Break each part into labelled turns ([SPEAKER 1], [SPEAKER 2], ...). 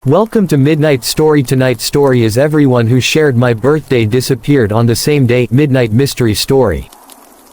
[SPEAKER 1] Welcome to Midnight Story. Tonight's story is everyone who shared my birthday disappeared on the same day. Midnight Mystery Story.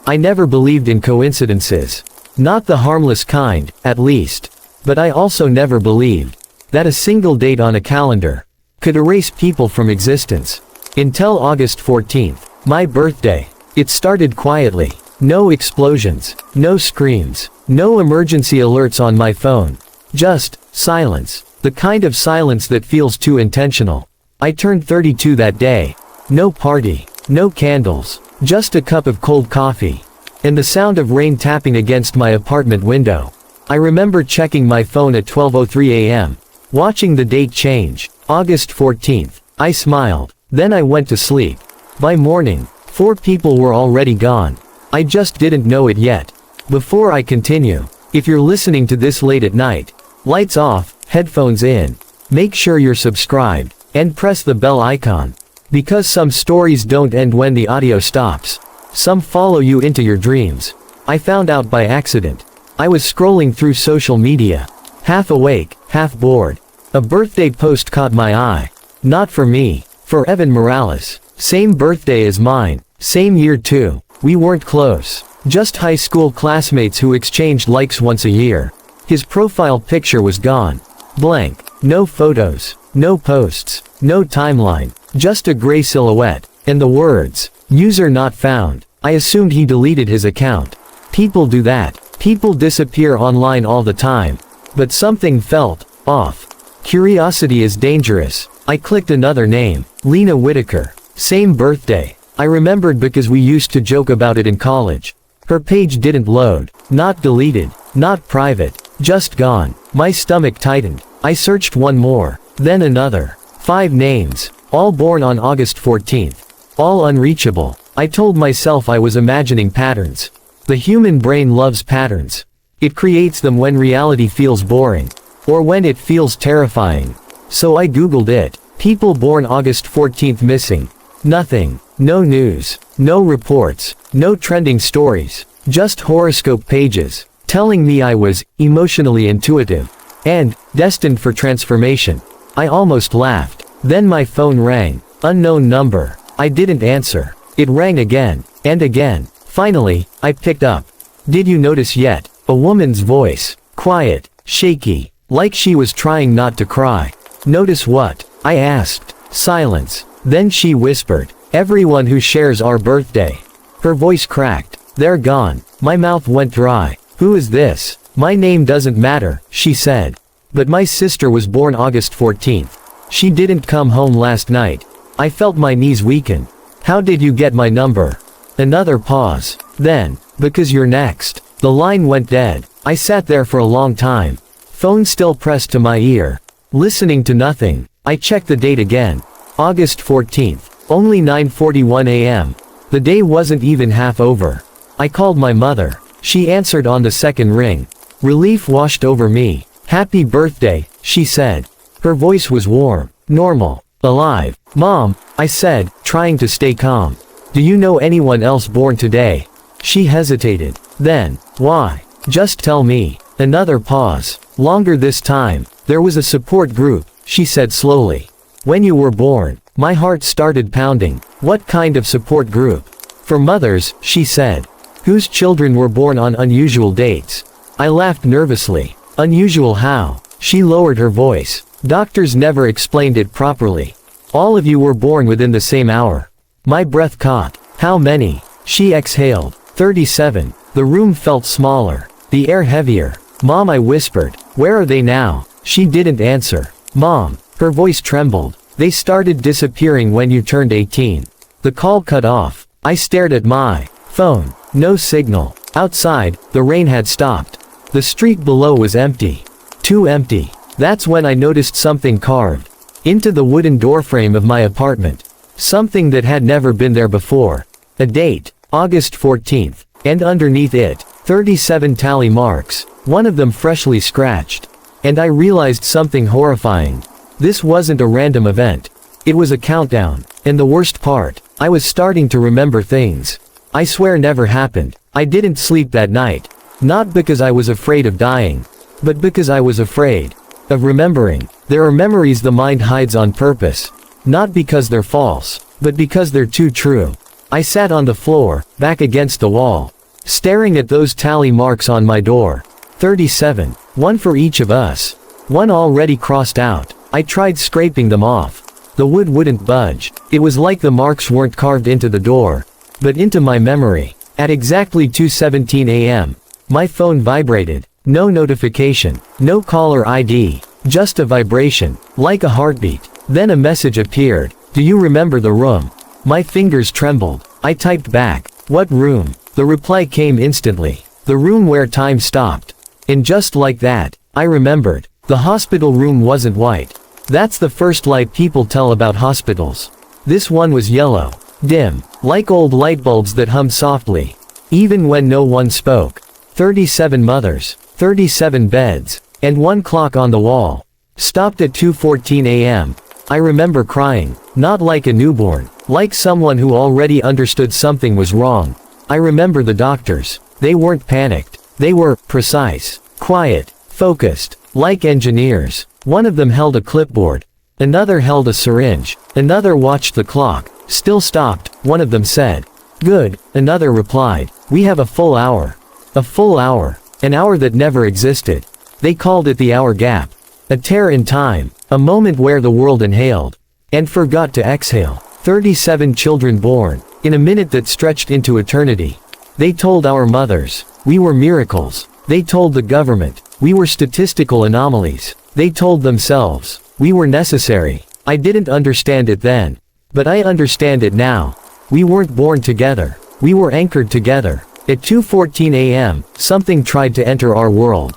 [SPEAKER 1] I never believed in coincidences. Not the harmless kind, at least. But I also never believed that a single date on a calendar could erase people from existence. Until August 14th, my birthday. It started quietly. No explosions, no screams, no emergency alerts on my phone. Just silence. The kind of silence that feels too intentional. I turned 32 that day. No party, no candles, just a cup of cold coffee, and the sound of rain tapping against my apartment window. I remember checking my phone at 12:03 a.m., watching the date change. August 14th. I smiled. Then I went to sleep. By morning, 4 people were already gone. I just didn't know it yet. Before I continue, if you're listening to this late at night, lights off, headphones in, make sure you're subscribed, and press the bell icon. Because some stories don't end when the audio stops. Some follow you into your dreams. I found out by accident. I was scrolling through social media. Half awake, half bored. A birthday post caught my eye. Not for me, for Evan Morales. Same birthday as mine, same year too. We weren't close. Just high school classmates who exchanged likes once a year. His profile picture was gone. Blank. No photos, no posts, no timeline, just a gray silhouette, and the words, "User not found." I assumed he deleted his account. People do that. People disappear online all the time. But something felt off. Curiosity is dangerous. I clicked another name, Lena Whitaker. Same birthday. I remembered because we used to joke about it in college. Her page didn't load. Not deleted. Not private. Just gone. My stomach tightened. I searched one more. Then another. 5 names. All born on August 14th. All unreachable. I told myself I was imagining patterns. The human brain loves patterns. It creates them when reality feels boring. Or when it feels terrifying. So I googled it. People born August 14th missing. Nothing. No news. No reports. No trending stories. Just horoscope pages, telling me I was emotionally intuitive and destined for transformation. I almost laughed. Then my phone rang. Unknown number. I didn't answer. It rang again and again. Finally, I picked up. Did you notice yet? A woman's voice. Quiet, shaky, like she was trying not to cry. Notice what? I asked. Silence. Then she whispered, "Everyone who shares our birthday." Her voice cracked. "They're gone." My mouth went dry. "Who is this?" "My name doesn't matter," she said. "But my sister was born August 14th. She didn't come home last night." I felt my knees weaken. "How did you get my number?" Another pause. Then, "Because you're next." The line went dead. I sat there for a long time. Phone still pressed to my ear. Listening to nothing. I checked the date again. August 14th. Only 9:41 a.m. The day wasn't even half over. I called my mother. She answered on the second ring. Relief washed over me. "Happy birthday," she said. Her voice was warm, normal, alive. "Mom," I said, trying to stay calm. "Do you know anyone else born today?" She hesitated. Then, "Why? Just tell me." Another pause. Longer this time. "There was a support group," she said slowly. "When you were born." My heart started pounding. "What kind of support group?" "For mothers," she said, "whose children were born on unusual dates." I laughed nervously. "Unusual how?" She lowered her voice. "Doctors never explained it properly. All of you were born within the same hour." My breath caught. "How many?" She exhaled. 37. The room felt smaller. The air heavier. "Mom," I whispered. "Where are they now?" She didn't answer. "Mom." Her voice trembled. "They started disappearing when you turned 18. The call cut off." I stared at my phone. No signal. Outside, the rain had stopped. The street below was empty. Too empty. That's when I noticed something carved into the wooden doorframe of my apartment. Something that had never been there before. A date. August 14th. And underneath it, 37 tally marks. One of them freshly scratched. And I realized something horrifying. This wasn't a random event. It was a countdown. And the worst part, I was starting to remember things I swear never happened. I didn't sleep that night. Not because I was afraid of dying, but because I was afraid. of remembering. There are memories the mind hides on purpose. Not because they're false, but because they're too true. I sat on the floor, back against the wall, staring at those tally marks on my door. 37. One for each of us. One already crossed out. I tried scraping them off. The wood wouldn't budge. It was like the marks weren't carved into the door, but into my memory. At exactly 2:17 a.m., my phone vibrated. No notification, no caller ID, just a vibration, like a heartbeat. Then a message appeared. Do you remember the room? My fingers trembled. I typed back, what room? The reply came instantly. The room where time stopped. And just like that, I remembered. The hospital room wasn't white. That's the first light people tell about hospitals. This one was yellow, dim, like old light bulbs that hum softly, even when no one spoke. 37 mothers, 37 beds, and one clock on the wall. Stopped at 2:14 a.m. I remember crying, not like a newborn, like someone who already understood something was wrong. I remember the doctors. They weren't panicked. They were precise, quiet, focused, like engineers. One of them held a clipboard. Another held a syringe. Another watched the clock. Still stopped. One of them said, "Good." Another replied, "We have a full hour." A full hour. An hour that never existed. They called it the hour gap. A tear in time. A moment where the world inhaled and forgot to exhale. 37 children born in a minute that stretched into eternity. They told our mothers, we were miracles. They told the government, we were statistical anomalies. They told themselves, we were necessary. I didn't understand it then, but I understand it now. We weren't born together. We were anchored together. At 2:14 a.m., something tried to enter our world.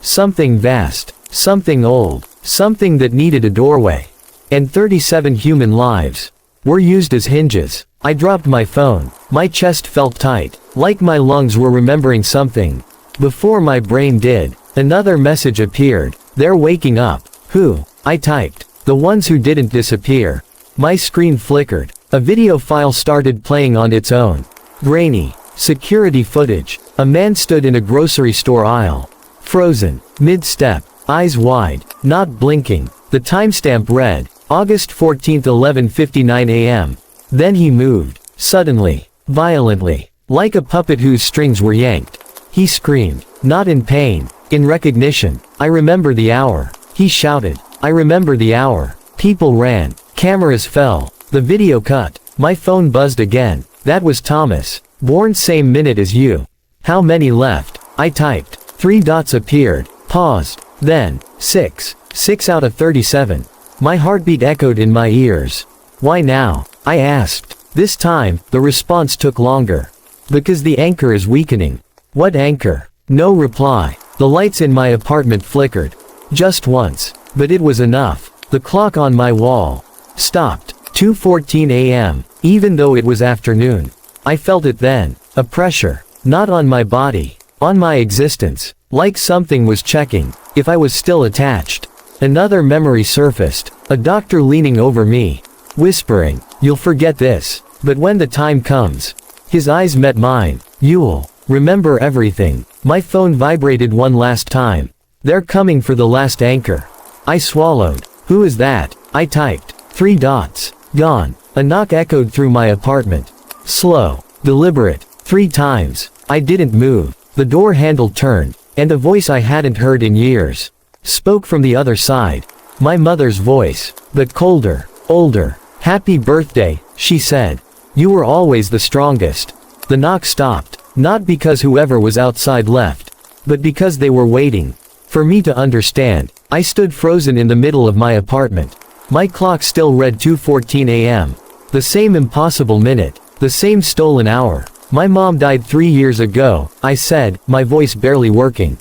[SPEAKER 1] Something vast, something old, something that needed a doorway. And 37 human lives were used as hinges. I dropped my phone. My chest felt tight, like my lungs were remembering something. Before my brain did, another message appeared. They're waking up. Who? I typed. The ones who didn't disappear. My screen flickered. A video file started playing on its own. Grainy. Security footage. A man stood in a grocery store aisle. Frozen. Mid-step. Eyes wide. Not blinking. The timestamp read, August 14, 11:59 a.m. Then he moved. Suddenly. Violently. Like a puppet whose strings were yanked. He screamed. Not in pain. In recognition. I remember the hour. He shouted. I remember the hour. People ran. Cameras fell. The video cut. My phone buzzed again. That was Thomas. Born same minute as you. How many left? I typed. 3 dots appeared. Paused. Then, 6. 6 out of 37. My heartbeat echoed in my ears. Why now? I asked. This time, the response took longer. Because the anchor is weakening. What anchor? No reply. The lights in my apartment flickered. Just once. But it was enough. The clock on my wall stopped. 2:14 a.m. Even though it was afternoon. I felt it then. A pressure. Not on my body. On my existence. Like something was checking if I was still attached. Another memory surfaced. A doctor leaning over me. Whispering, you'll forget this. But when the time comes. His eyes met mine. You'll remember everything. My phone vibrated one last time. They're coming for the last anchor. I swallowed. Who is that? I typed. 3 dots. Gone. A knock echoed through my apartment. Slow. Deliberate. 3 times. I didn't move. The door handle turned, and a voice I hadn't heard in years spoke from the other side. My mother's voice, but colder, older. Happy birthday, she said. You were always the strongest. The knock stopped, not because whoever was outside left, but because they were waiting for me to understand. I stood frozen in the middle of my apartment. My clock still read 2:14 a.m. The same impossible minute, the same stolen hour. My mom died 3 years ago, I said, my voice barely working.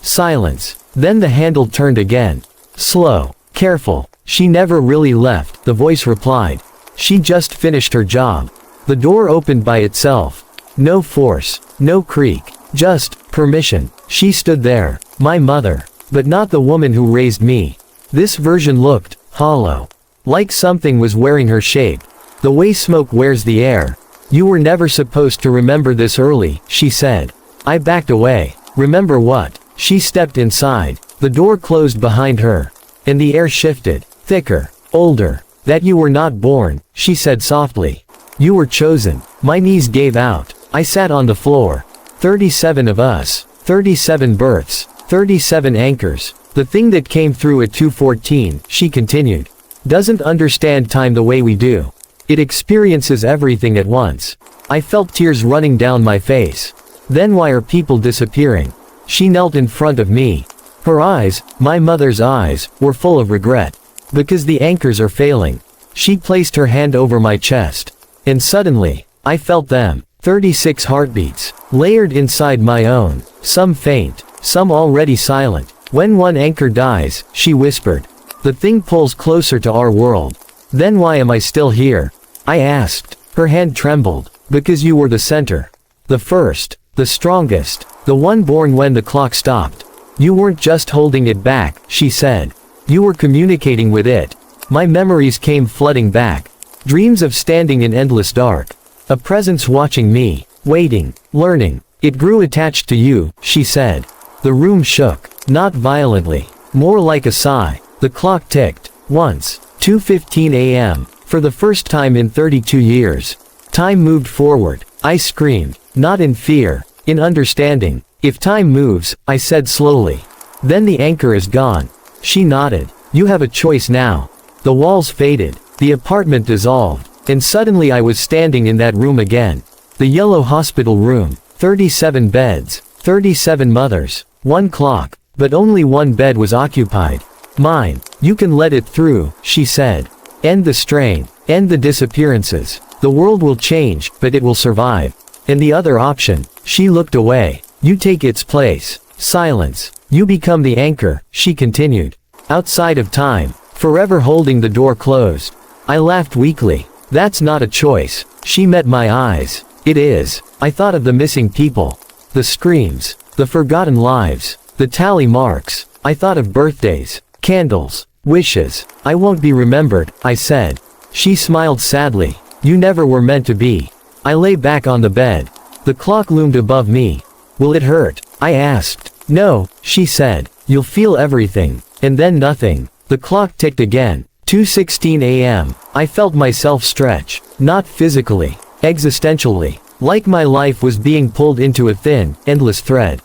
[SPEAKER 1] Silence. Then the handle turned again. Slow. Careful. She never really left, the voice replied. She just finished her job. The door opened by itself. No force. No creak. Just permission. She stood there. My mother. But not the woman who raised me. This version looked hollow. Like something was wearing her shape. The way smoke wears the air. You were never supposed to remember this early, she said. I backed away. Remember what? She stepped inside. The door closed behind her. And the air shifted. Thicker. Older. That you were not born, she said softly. You were chosen. My knees gave out. I sat on the floor. 37 of us. 37 births. 37 anchors. The thing that came through at 2:14, she continued, doesn't understand time the way we do. It experiences everything at once. I felt tears running down my face. Then why are people disappearing? She knelt in front of me. Her eyes, my mother's eyes, were full of regret. Because the anchors are failing. She placed her hand over my chest. And suddenly, I felt them. 36 heartbeats, layered inside my own. Some faint, some already silent. When one anchor dies, she whispered, the thing pulls closer to our world. Then why am I still here? I asked. Her hand trembled. Because you were the center. The first, the strongest, the one born when the clock stopped. You weren't just holding it back, she said. You were communicating with it. My memories came flooding back. Dreams of standing in endless dark. A presence watching me, waiting, learning. It grew attached to you, she said. The room shook, not violently, more like a sigh. The clock ticked. Once, 2:15 a.m., for the first time in 32 years. Time moved forward. I screamed, not in fear, in understanding. If time moves, I said slowly. Then the anchor is gone. She nodded. You have a choice now. The walls faded. The apartment dissolved. And suddenly I was standing in that room again. The yellow hospital room. 37 beds. 37 mothers. One clock. But only one bed was occupied. Mine. You can let it through, she said. End the strain. End the disappearances. The world will change, but it will survive. And the other option. She looked away. You take its place. Silence. You become the anchor, she continued. Outside of time. Forever holding the door closed. I laughed weakly. That's not a choice. She met my eyes. It is. I thought of the missing people. The screams. The forgotten lives. The tally marks. I thought of birthdays. Candles. Wishes. I won't be remembered, I said. She smiled sadly. You never were meant to be. I lay back on the bed. The clock loomed above me. Will it hurt? I asked. No, she said. You'll feel everything. And then nothing. The clock ticked again. 2:16 a.m. I felt myself stretch. Not physically. Existentially. Like my life was being pulled into a thin, endless thread.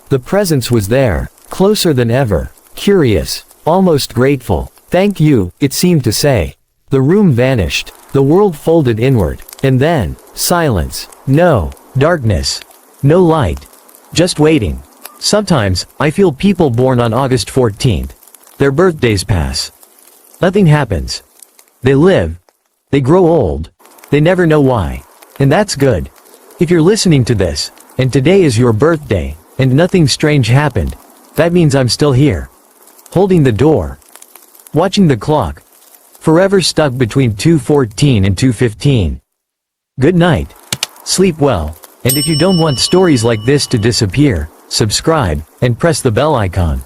[SPEAKER 1] The presence was there. Closer than ever. Curious. Almost grateful. Thank you, it seemed to say. The room vanished. The world folded inward. And then, silence. No. Darkness. No light. Just waiting. Sometimes, I feel people born on August 14th. Their birthdays pass. Nothing happens. They live. They grow old. They never know why. And that's good. If you're listening to this, and today is your birthday, and nothing strange happened, that means I'm still here. Holding the door. Watching the clock. Forever stuck between 2:14 and 2:15. Good night. Sleep well. And if you don't want stories like this to disappear, subscribe, and press the bell icon.